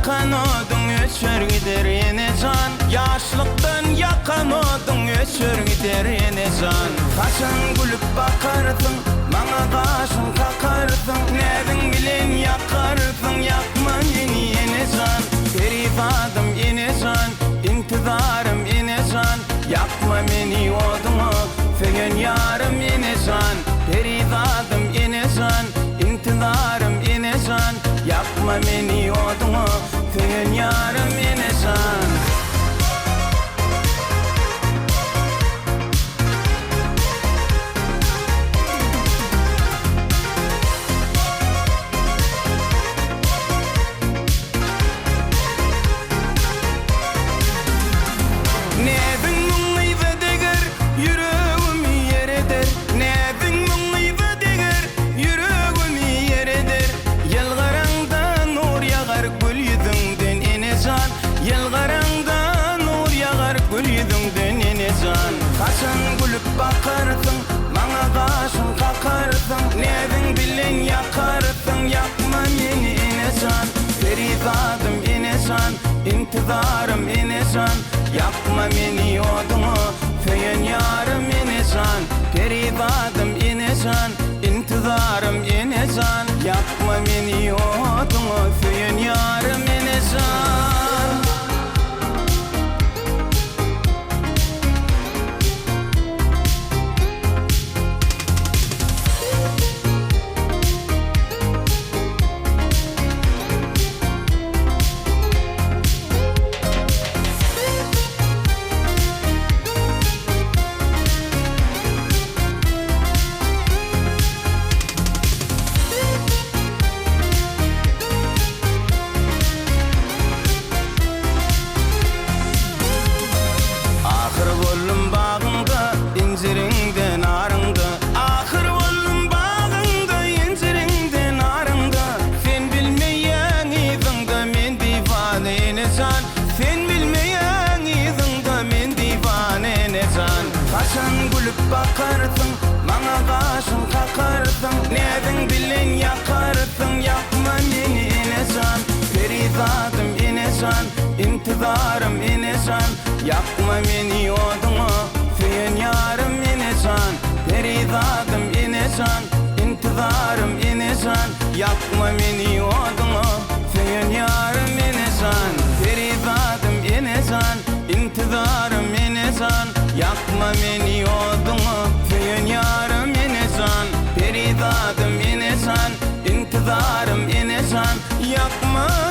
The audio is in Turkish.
yakan odun öçür gider yine can. Yaşlıktan yakan odun öçür gider yine can. Kaçan gülüp bakarsın, bana kaşın kakarsın. Nedin bilen yakarsın, yakma beni yine can. Perifadım yine can, intizarım yine can. Yakma beni odunu, feyen yarım yine can. Perifadım yine can, intizarım yine can. Yakma beni odunu, feyen yarım yine can. Kaçan gülüp bakarsın, bana kaşın kakarsın. Nedin bilen yakarsın, yakma beni yine can. Perifadım yine can, intizarım yine can. Yakma beni odunu, feyen yarım yine can. Perifadım yine can, intizarım yine can. Yakma beni odunu, feyen yarım yine can. Kaçan gülüp bakarsın, bana kaşın kakarsın. Nedin bilen yakarsın, yakma beni yine can. Perifadım yine can, intizarım yine can. Yakma beni odunu, feyen yarım yine can. Perifadım yine can, intizarım yine can. Yakma beni odunu, feyen yarım yine can. Perifadım yine can, intizarım yine can. Yakma beni odunu, feyen yarım yine can. Perifadım yine can, intizarım yine can. Yakma